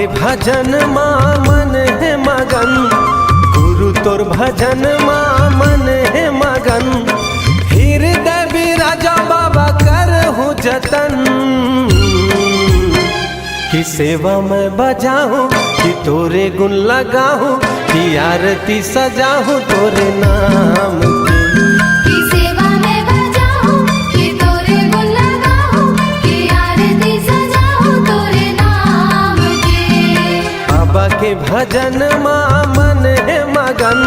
के भजन माँ मन है मगन, गुरु तोर भजन माँ मन है मगन। हृदय बिराजा बाबा करहूँ जतन, कि सेवा में बजाऊं कि तोरे गुण लगाऊं, कि आरती सजाऊं तोरे नाम की। कि सेवा में बजाऊं कि तोरे गुण लगाऊं, कि आरती सजाऊं तोरे नाम की। बाबा के भजन माँ मन है मगन,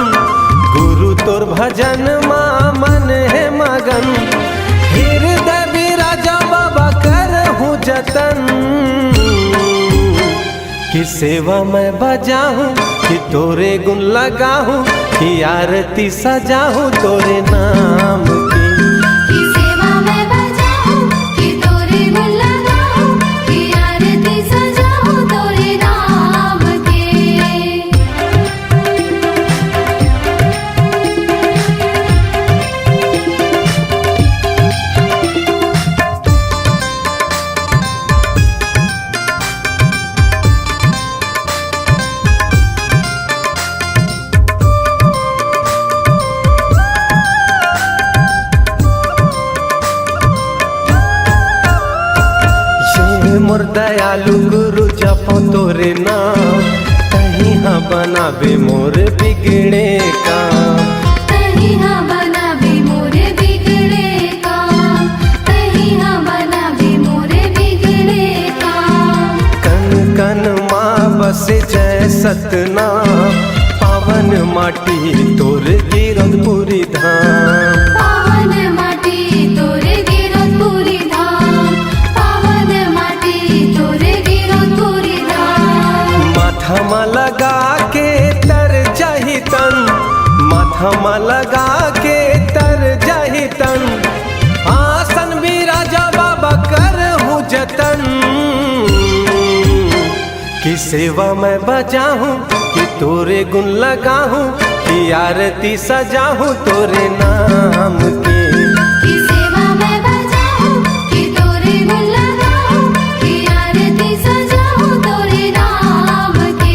गुरु तोर भजन माँ मन है मगन। हृदय बिराजा बाबा करहूँ जतन, कि सेवा में बजाऊं कि तोरे गुण लगाऊं, कि आरती सजाऊं तोरे नाम की। कि सेवा में बजाऊं कि तोरे गुण लगाऊं, कि आरती सजाऊं तोरे नाम की। मोर दयालु गुरु जपो तोरे नाम, कहीं हाँ बनावे मोर बिगड़े काम। कहीं हाँ बनावे मोरे बिगड़े काम, कहीं हाँ बनावे मोरे बिगड़े काम। कन कन माँ बसे जय सतनाम, पावन माटी तोर गिरधपुरी धाम। पावन माटी तोरे गिरधपुरी धाम, पावन माटी तोरे गिरधपुरी धाम। माथा मा लगा के तर जाहि तन, माथा मा लगा के तर जाहि तन। आसन बिराजा बाबा करहूँ जतन, कि सेवा में बजाऊं कि तोरे गुण लगाऊं, कि आरती सजाऊं तोरे नाम की। कि सेवा में बजाऊं कि तोरे गुण लगाऊं, कि आरती सजाऊं तोरे नाम की।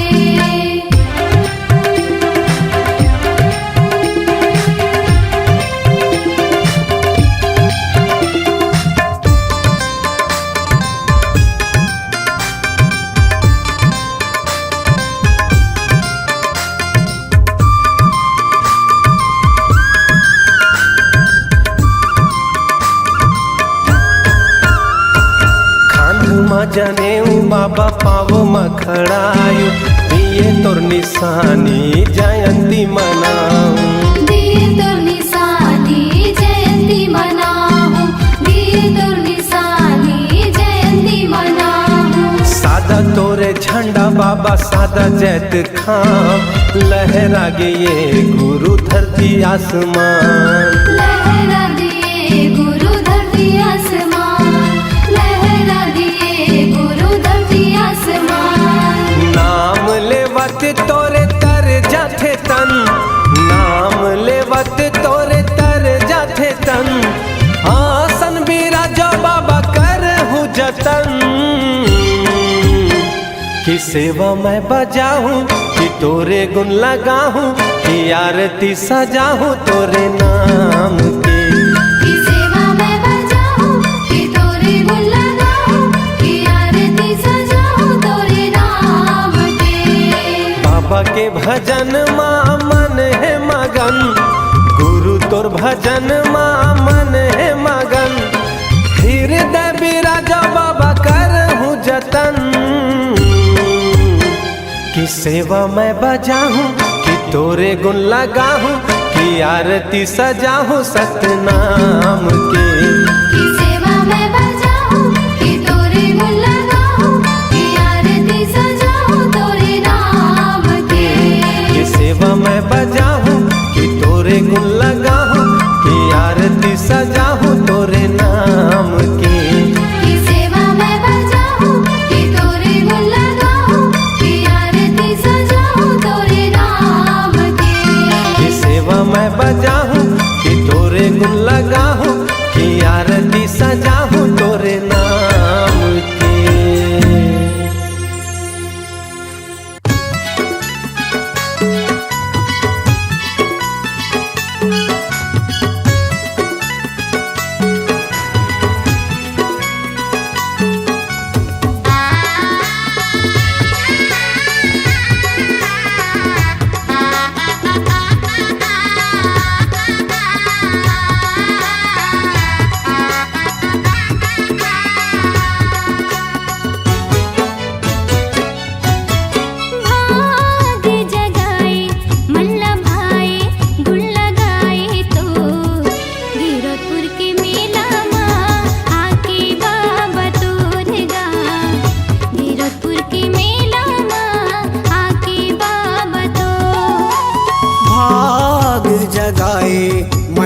जनेऊ बाबा पावो मखड़ायु, दिए तोर निशानी जयंती मनाऊं। दिए तोर निशानी जयंती मनाऊं, दिए तोर निशानी जयंती मनाऊं। सादा तोरे झंडा बाबा सादा जैत खां, लहरा गे ये गुरु धरती आसमान। लहरा दिए गुरु धरती आसमान, लहरा दिए गुरु धरती आसमान। नाम लेवत तोरे तर जाथे तन, नाम लेवत तोरे तर जाथे तन। आसन बिराजा बाबा करहूँ जतन, कि सेवा में बजाऊं कि तोरे गुण लगाऊं, कि आरती सजाऊं तोरे नाम की। कि सेवा में बजाऊं कि तोरे गुण लगाऊं, कि आरती सजाऊं तोरे नाम की। बाबा के भजन माँ मन है मगन, गुरु तोर भजन माँ मन है मगन। हृदय बिराजा बाबा करहूँ जतन, कि सेवा में बजाऊं कि तोरे गुण लगाऊं, कि आरती सजाऊं सतनाम की। कि सेवा में बजाऊं कि तोरे गुण लगाऊं, कि आरती सजाऊं तोरे नाम की। कि सेवा में बजाऊं कि तोरे गुण लगाऊं, कि आरती सजाऊं तोरे नाम की। कि सेवा में बजाऊं कि तोरे गुण लगाऊं, कि आरती सजाऊं तोरे नाम की। कि सेवा में बजाऊं कि तोरे गुण लगाऊं, कि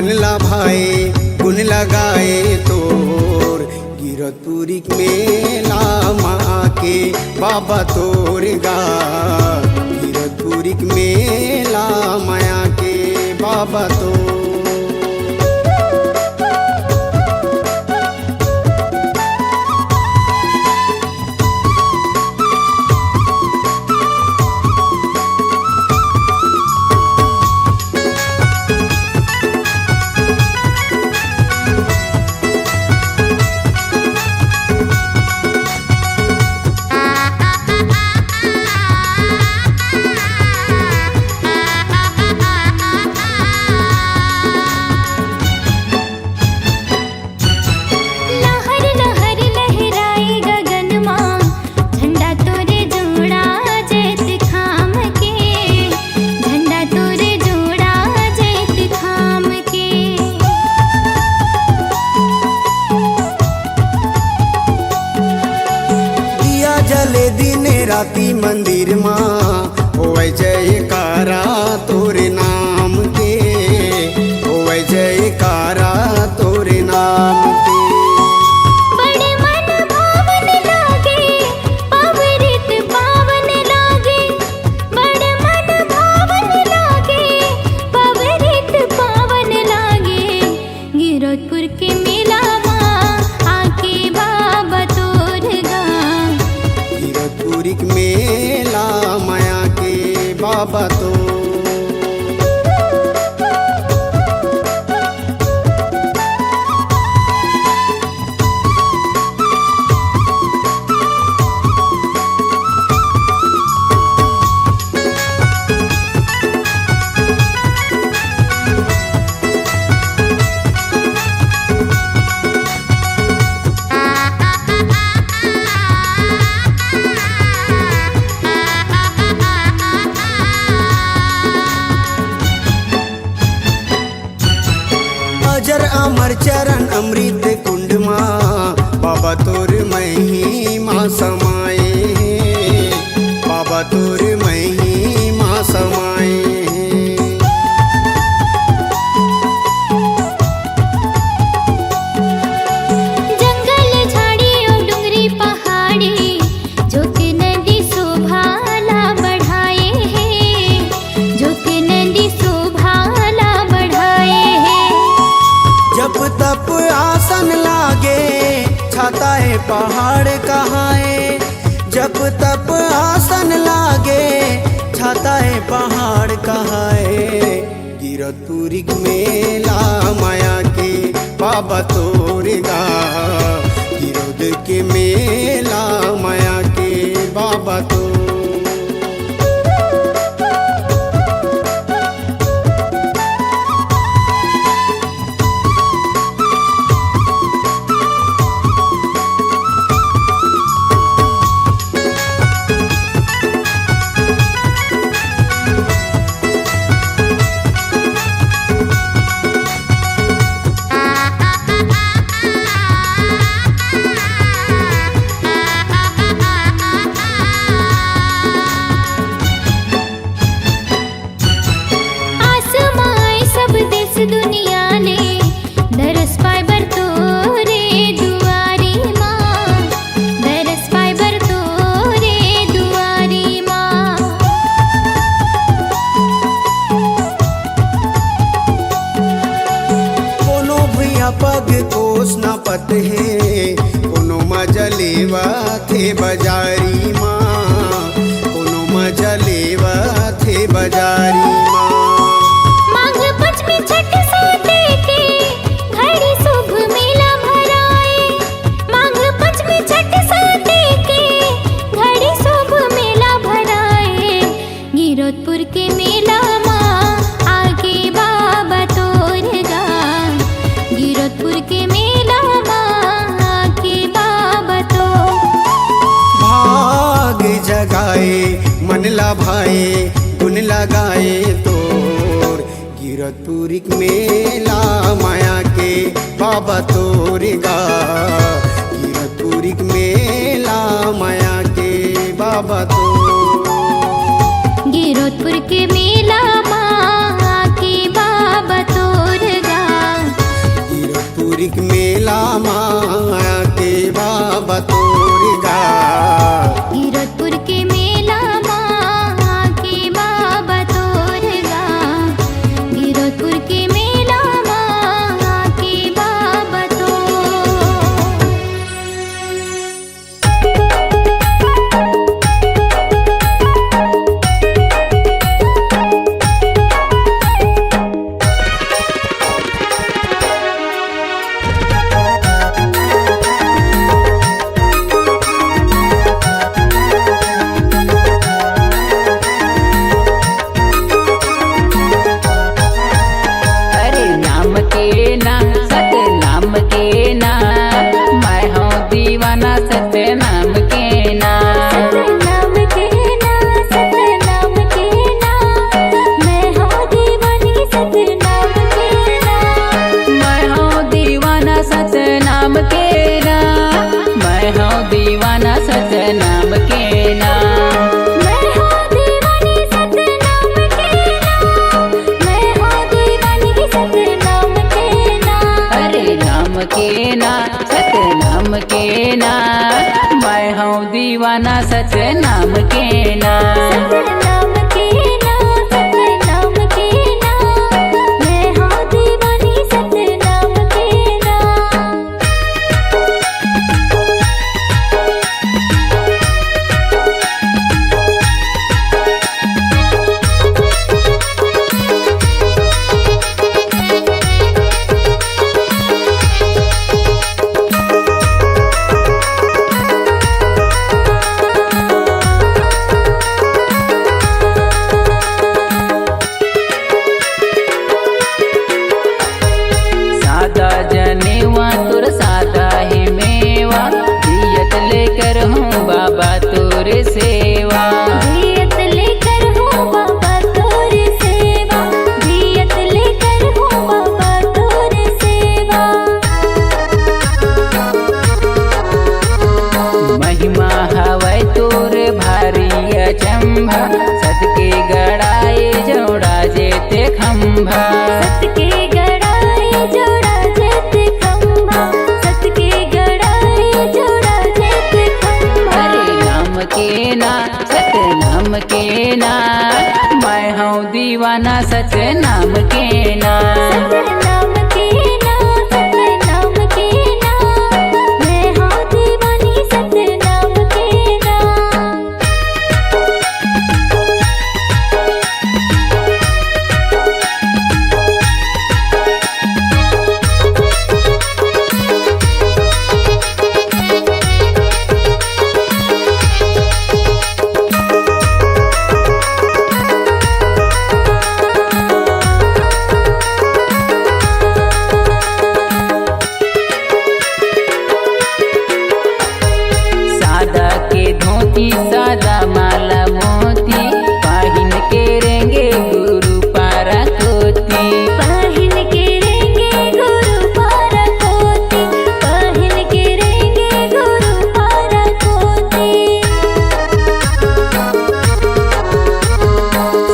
मन ला भाए गुन लगाए तोर गिरतपुरी मेला माँ के बाबा तोर गा गिरतपुरी मेला माया के बाबा तो जले दिन राती मंदिर माँ होवे जयकारा तोरे नाम के होवे जयकारा तोरे नाम के बड़े मन भावन लागे पवित्र पावन लागे बड़े मन भावन लागे पवित्र पावन लागे गिरतपुर के मेला माँ आके बाबा तोर गा गिरतपुरी मेला माया के बाबा तो अजर अमर चरण अमृत कुंड माँ बाबा तोर महिमा समाए बाबा तोर महिमा समाए जंगल झाड़ी और डुंगरी पहाड़ी जो के नदी शोभाला बढ़ाए हैं जो के नदी शोभाला बढ़ाए हैं जब तप आसन लागे छाता है पहाड़ कहाए जब तप आसन लागे छाता है पहाड़ कहाए गिरतपुरी मेला माया के बाबा तोर गा गिरोद के मेला माया के बाबा तो दुनिया ने दरस पाए बर तोरे दुआरी माँ दरस पाए बर तोरे दुआरी माँ कोनो भैया पग कोस न पत है कोनो मजलेवा थे बजारी माँ कोनो मजलेवा थे बजारी माँ मांग पंचमी छठ साते के घड़ी शुभ मेला भराए मांग पंचमी छठ साते के घड़ी शुभ मेला भराए गिरतपुर के मेला माँ आगे बाबा तोर गा गिरतपुर के मेला माँ आगे बाबा तो भाग जगाए मन ला भाए गुन लगाए तोर गिरतपुरी मेला माया के बाबा तोर गा गिरतपुरी मेला माया के बाबा तो गिरतपुर के मेला माँ के बाबा तोर गा के ना, मैं हूँ दीवाना सतनाम के ना। सतनाम के ना, सतनाम के ना, मैं हूँ दीवानी सतनाम के ना। सादा जनेवा तुर सादा ही मेवा, दियत लेकर हूँ बाबा तोरे सेवा। दियत लेकर हूँ बाबा तोरे सेवा, दियत लेकर हूँ बाबा तोरे सेवा। महिमा हवै तोरे भारी अचंभा, सदके गड़ाए जोड़ा जेते खंभा। सतके गड़ाए जोड़ा जेते खंभा, सतके गड़ाए जोड़ा जेते खंभा। अरे नाम के ना, सतनाम के ना, मैं हूँ दीवाना सतनाम के ना। सतनाम के ना, सतनाम के ना, मैं हूँ दीवानी सतनाम के ना। सादा के धोती सादा माला मोती, पाहिन के रेंगे गुरु पारा कोती। पाहिन के रेंगे गुरु पारा कोती, पाहिन के रेंगे गुरु पारा कोती।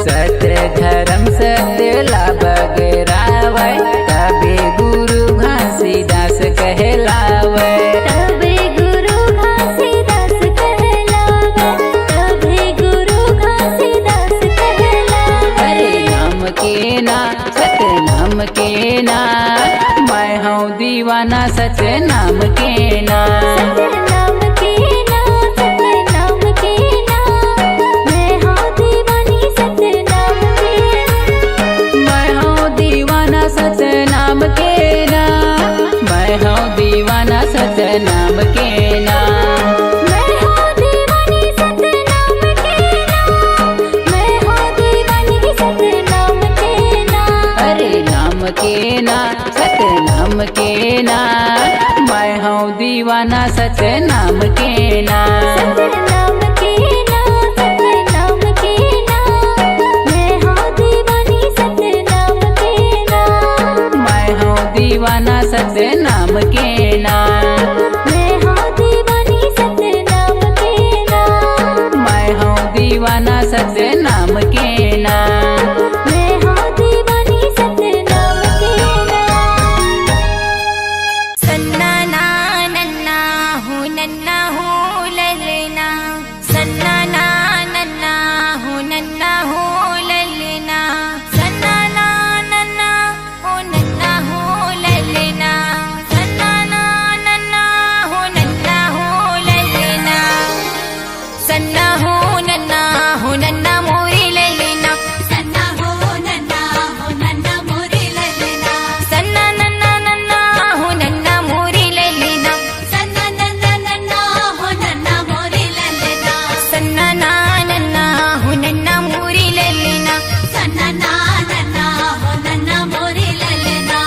सत्य धर्म सत्य लाभ गरावै, तबे गुरु घासीदास कहलावै। तबे गुरु घासीदास कहलावै, तबे गुरु घासीदास कहलावै। अरे नाम के ना, सतनाम के ना, मैं हूँ दीवाना सतनाम के ना। सतनाम के ना, सतनाम के ना, मैं हूँ दीवानी सतनाम के ना। मैं हूँ दीवाना सतनाम के ना, मैं हूँ दीवाना सतनाम के ना। मैं हूँ दीवानी सतनाम के ना, मैं हूँ दीवानी सतनाम के ना। अरे नाम के ना, सतनाम के ना, मैं हूँ दीवाना सतनाम के ना। सतनाम के ना, सतनाम के ना, मैं हूँ दीवानी सतनाम के ना। मैं हूँ दीवाना सतनाम के ना। मैं हूँ दीवानी सतनाम के ना। मैं हूँ दीवाना सतनाम के ना। मैं हूँ दीवानी सतनाम के ना। सन्ना ना नन्ना हूँ ललना, सन्ना ना नन्ना हूँ ललना, सन्ना ना नन्ना हूँ ललना, सन्ना ना नन्ना हूँ ललना। सन्ना हो नन्ना मोरी ललना, सन्ना हो नन्ना मोरी ललना, सन्ना नन्ना हो नन्ना मोरी ललना, सन्ना नन्ना हो नन्ना मोरी ललना, सन्ना नन्ना हो नन्ना मोरी ललना, सन्ना नन्ना हो नन्ना मोरी ललना।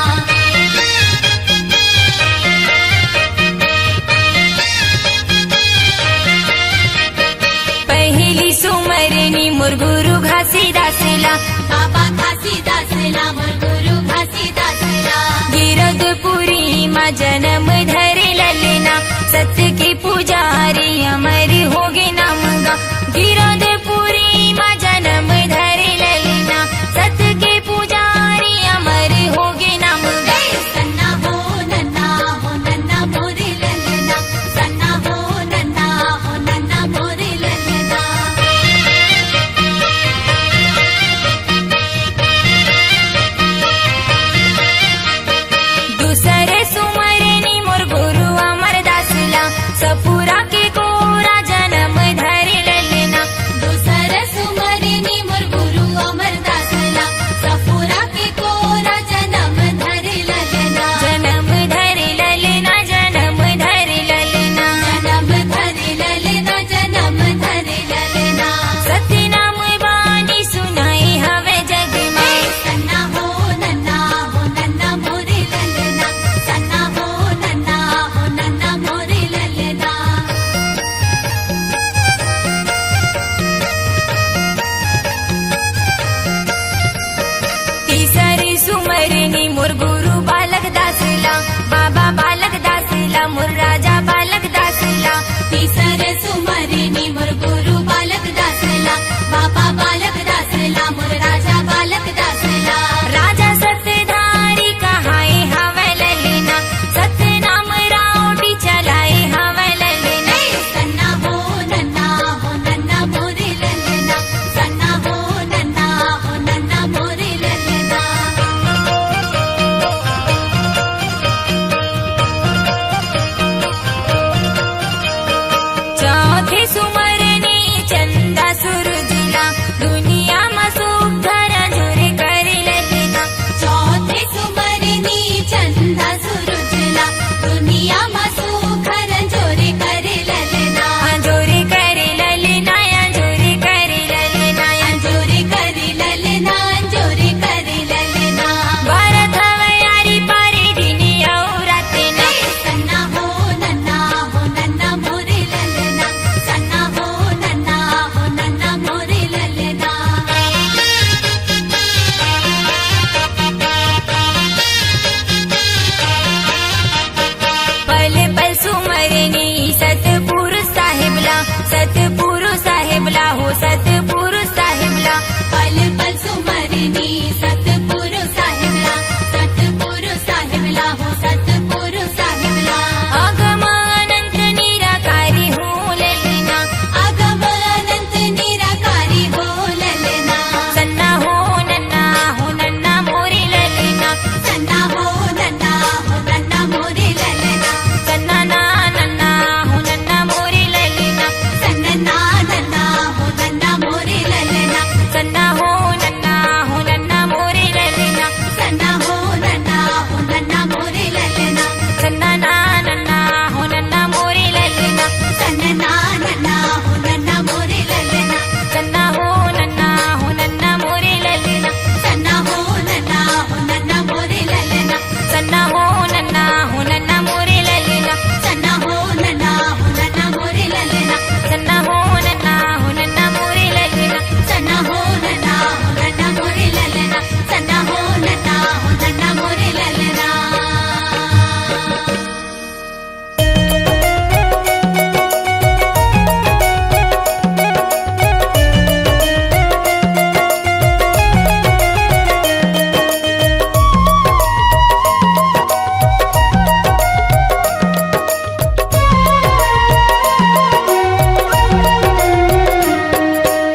पहिली सुमरनी मोर गुरु घासीदासला, बाबा घासीदासला मोर गुरु घासीदासला। गिरदपुरी माँ जन्म धरे ललना, सत्य की पुजारी अमर होगे नामगा। गिरदपुरी माँ जन्म धरे ललना, सत्य के पुजारी अमर होगे नामगा। सन्ना हो नन्ना मोरी ललना, सुमरिनी मोर गुरु बालक दासला बाबा बालक दासला मोर राजा बालक दासला राजा सतधारी कहाए हवै ललना सतनाम राउटी चलाए हवै ललना सन्ना हो नन्ना मोरे ललना सन्ना हो नन्ना मोरे ललना चौथे सुमरनी चंदा सूरजला दुनिया में सुख धरा जोरे करे ललना चौथे सुमरनी चंदा सूरजला दुनिया में सुख धरा जोरे करे ललना जोरे करे ललना जोरे करे ललना जोरे करे ललना जोरे करे ललना भारत हवयारी पारे दिनी और राते ना सन्ना हो नन्ना मोरे ललना सन्ना हो नन्ना मोरे ललना पल पल सुमरनी सतपुरुष साहिबला हो सतपुरुष साहिबला पल पल सुमरनी सतपुरुष साहिबला हो सतपुरुष साहिबला अगम अनंत निराकारी हो ललना अगम अनंत निराकारी हो ललना सन्ना हो नन्ना मोरे ललना सन्ना हो नन्ना मोरे ललना सन्ना नन्ना मोरे ललना सन्ना नन्ना मोरे ललना सन्ना हो नन्ना मोरे ललना सन्ना हो नन्ना मोरे ललना सन्ना नन्ना मोरे ललना सन्ना नन्ना मोरे ललना सन्ना हो नन्ना मोरे ललना सन्ना हो नन्ना मोरे ललना सन्ना हो नन्ना मोरे ललना सन्ना हो नन्ना मोरे ललना सन्ना हो नन्ना मोरे ललना सन्ना हो नन्ना मोरे ललना सन्ना हो नन्ना मोरे ललना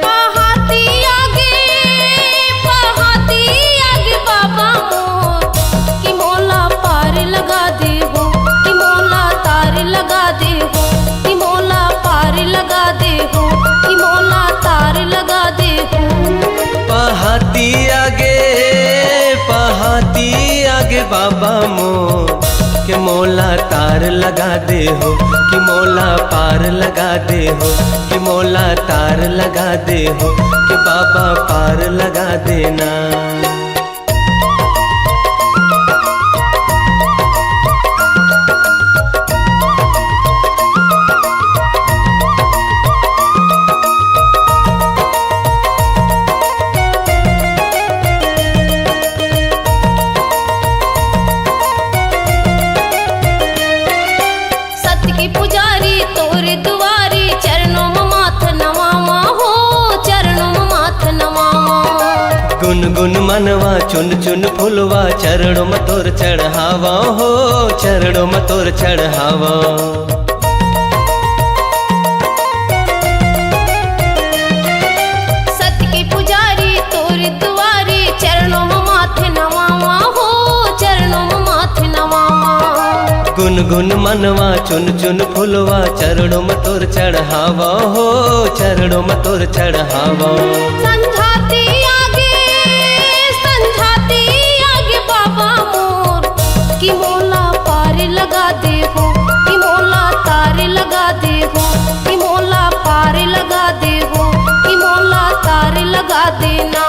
पहाती आगे बाबा मोर कि मोला पार लगा दे हो कि मोला तार लगा दे हो कि मोला पार लगा दे हो कि मोला तार लगा दे हो पहाती आगे बाबा मोर के मोला तार लगा दे हो कि मोला पार लगा दे हो कि मोला तार लगा दे हो कि बाबा पार लगा देना सत्य की पुजारी तोरे दुआरी चरणों में माथ नवावा हो चरणों में माथ नवावा गुन गुन मनवा चुन चुन फुलवा चरणों में तोर चढ़ावा हो चरणों में तोर चढ़ावा सत्य की पुजारी तोरे दुआरी चरणों में माथ नवावा हो चरणों में माथ नवावा गुन गुन मनवा चुन चुन फुलवा चरणों में तोर चढ़ावा हो चरणों में तोर चढ़ावा संझाती आगे बाबा मोर कि मोला पार लगा दे हो कि मोला तार लगा दे हो कि मोला पार लगा दे हो कि मोला तार लगा देना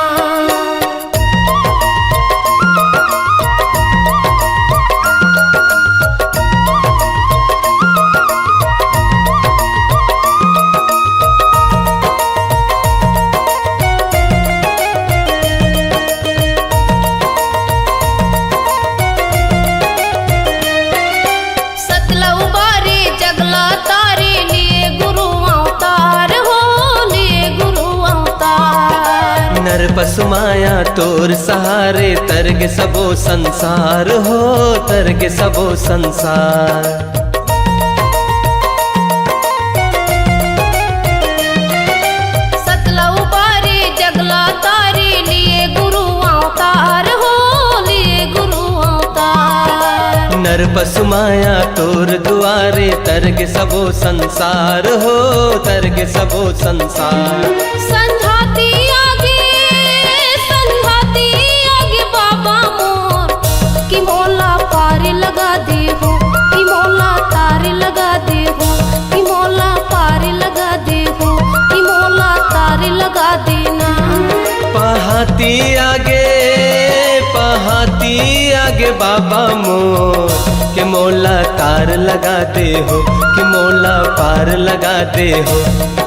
पसुमाया तोर सहारे तरगे सबो संसार हो, तरगे सबो संसार। सतला उबारे जगला तारे लिए गुरु अवतार हो, लिए गुरु अवतार। नर पसुमाया तोर दुआरे तरगे सबो संसार हो, तरगे सबो संसार। संझाती आगे बाबा मोर की मोला पार लगा दे हो, की मोला तार लगा दे हो, की मोला पार लगा दे हो, की मोला तार लगा देना। पहाती आगे बाबा मोर के मोला तार लगा दे हो, कि मोला पार लगा दे हो,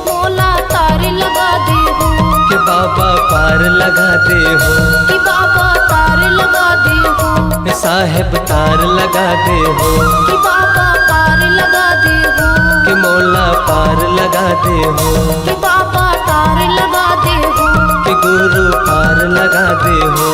मोला तार लगा दे हो, कि बाबा पार लगा दे हो, कि बाबा तार लगा दे हो, साहेब तार लगा दे हो, कि बाबा पार लगा दे हो, कि मोला पार लगा दे हो, कि बाबा तार लगा दे हो, कि गुरु पार लगा दे हो।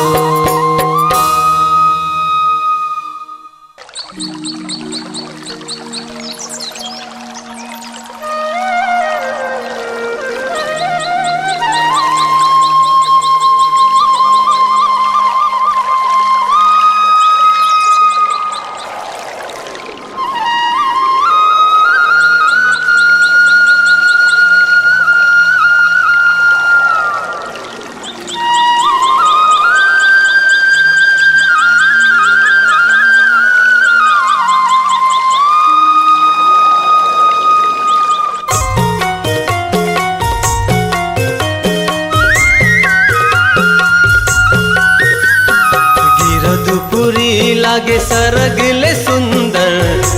लागे सरगले सुंदर,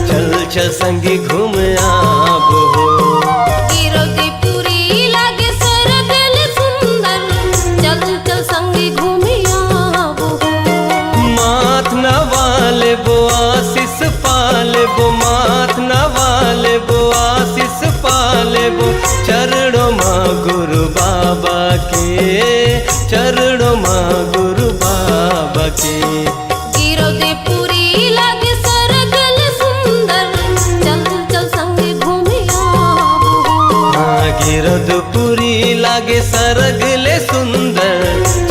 चल चल संगी घूम आबो। गिरवतीपुरी लागे सरगले सुंदर, चल चल संगी घूम आबो। माथ नवाले बो आशीष पाले बो, माथ नवाले बो आशीष पाले बो। चरणों माँ गुरु बाबा के, चरणों माँ गुरु बाबा के। गिरवतीपुरी लागे सरगले सुंदर, चल चल संगी घूम आबो। हाँ गिरवतीपुरी लागे सरगले सुंदर,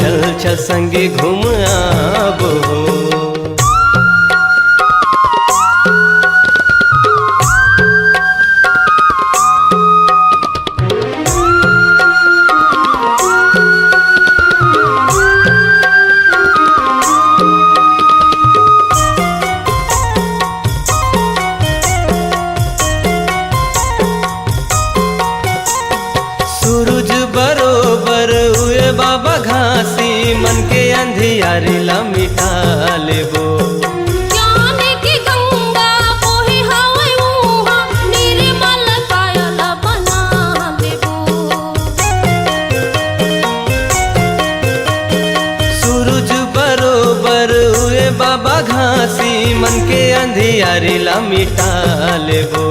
चल चल संगी घूम आबो। बाबा घासी मन के अंधियारी ला मिटा लेबो। ज्ञान की गंगा बोहे हवै उहा, निर्मल काया बना लेबो। सूरज बरोबर हुए बाबा घासी मन के अंधियारी ला मिटा लेबो।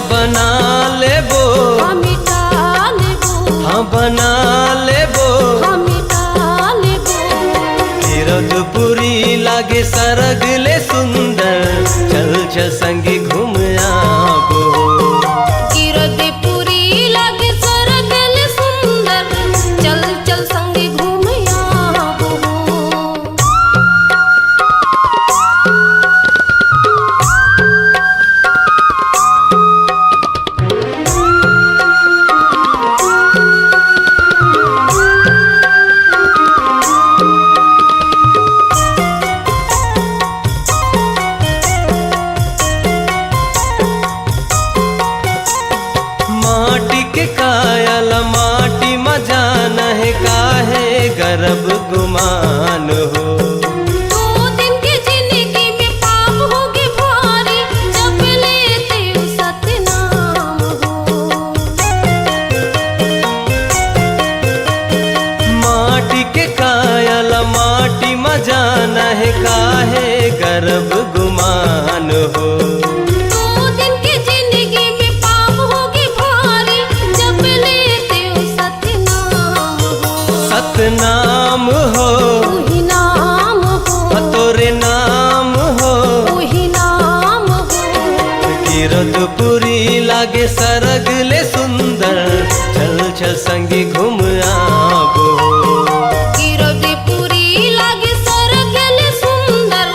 बना लेबो, मिटा लेबो, हाँ बना लेबो, मिटा लेबो। गिरवतीपुरी लागे सरगले सुंदर, चल चल संगी घूम आबो। गिरवतीपुरी लागे सरगले सुंदर, चल चल संगी घूम आबो। माटी में जाना है काहे गर्भ गुमान हो। दो दिन की जिंदगी में पाप होगे भारी, जब लेते हो सतनाम हो। माटी के कायल माटी में जाना है काहे गर्भ गुमान हो। दो दिन लागे सरग ले सुंदर, चल चल संगी घूम आबो। गिरदपुरी लागे सरग ले सुंदर,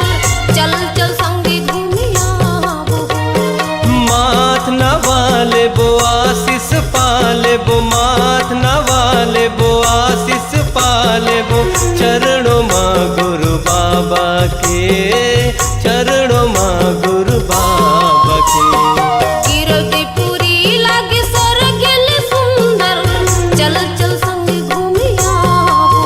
चल चल संगी घूम आबो। माथ नवाले बो आशीष पाले बो, माथ नवाले बो आशीष पाले बो, चरणों माँ गुरु बाबा के, चरणों माँ गुरु बाबा के। गिरदपुरी लागे सरग ले सुंदर, चल चल संगी घूम आबो।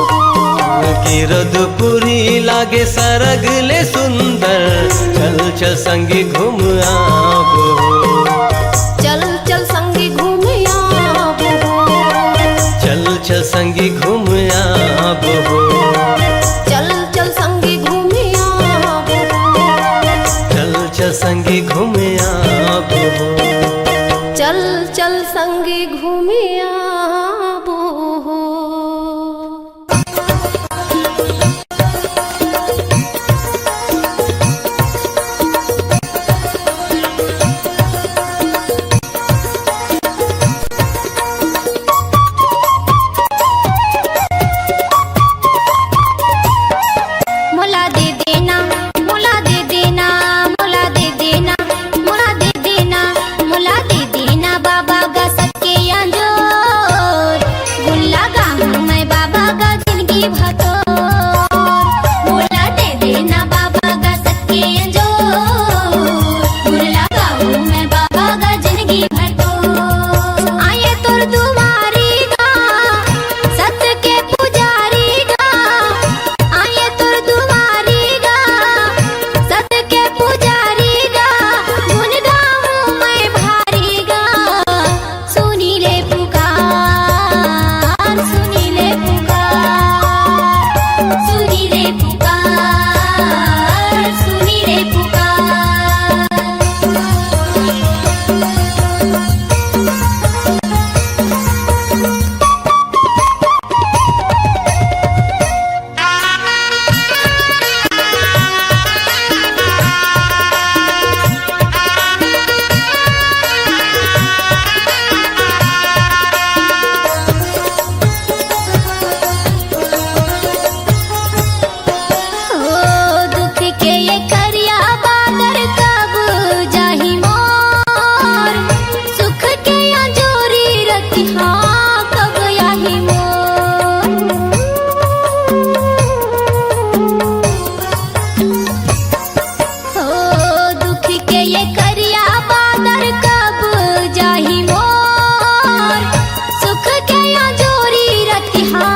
गिरदपुरी लागे सरग ले सुंदर, चल चल संगी घूम आबो। चल चल संगी घूम आबो। चल चल संगी घूम आबो। चल चल संगी घूम आबो। चल चल संगी घूम आबो। चल चल संगी घूम आबो। मोला दे देना, मोला दे देना, मोला दे देना, मोला दे देना, मोला दे देना बाबा का सबके अंजोर। गुल्ला गाऊं मैं बाबा का जिंदगी भतोर। मोला दे देना बाबा का सबके अंजोर। गुल्ला गाऊं मैं बाबा का जिंदगी भतोर। आये तोर दुआरी गा, सत्य के पुजारी गा। आये तोर दुआरी गा, सत्य के पुजारी गा। गुन गाऊं मैं भारी गा, सुनी ले पुकार, सुनी ले पुकार, सुनी ले पुकार, सुनी ले पुकार। ओ दुख के ये करिया बादर कब जाही मोर। सुख के या जोरी रतिहा कब याही मोर। ओ दुख के ये करिया बादर कब जाही मोर। सुख के या जोरी रतिहा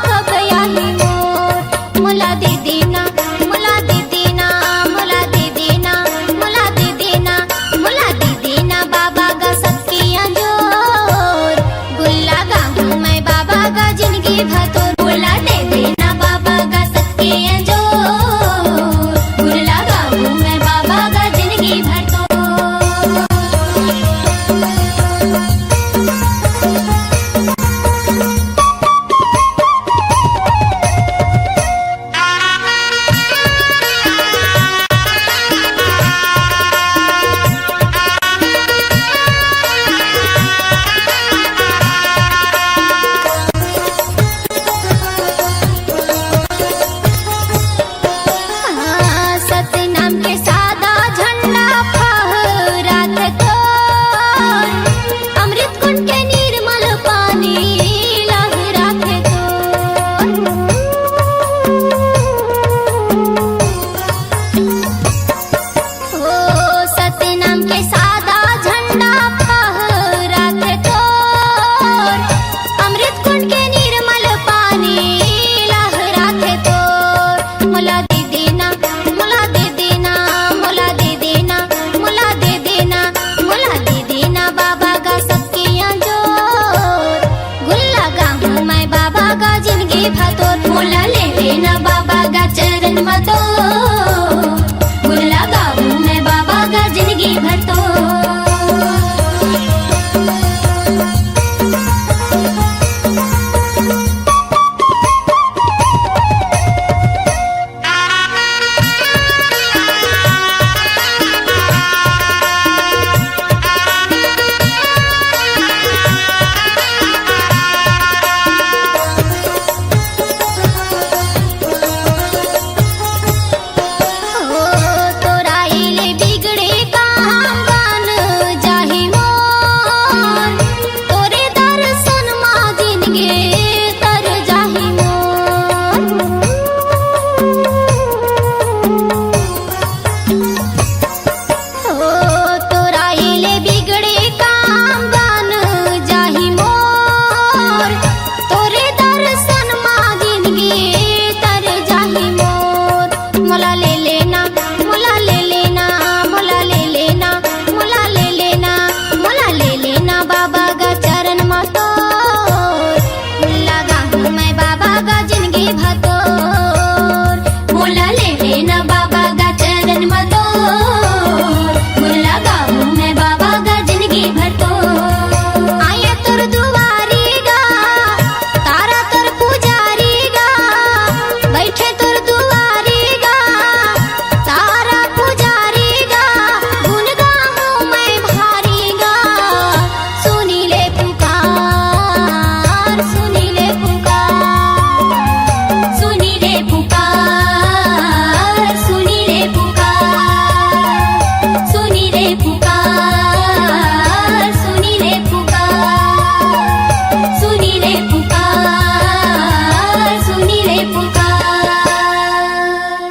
कब याही मोर। मोला दे देना, मोला दे देना, मोला दे देना, मोला दे देना, मोला दे देना बाबा का सबके अंजोर। गुल्ला गाऊं मैं बाबा का जिंदगी भतोर। मोला दे देना बाबा का सबके अंजोर। गुल्ला गाऊं मैं बाबा का जिंदगी भतोर। सतनाम के सादा झंडा फहरात तोर। अमृत कुंड के निर्मल पानी लहरात तोर। ओ सतनाम के सादा झंडा फहरात तोर। अमृत कुंड के निर्मल पानी लहरात तोर। मोला दे देना, मोला दे देना, मोला दे देना, मोला दे देना, मोला दे देना बाबा का सबके अंजोर। गुल्ला गाऊं मैं बाबा का जिंदगी भतोर। मोला ले लेना बाबा का चरण मतोर।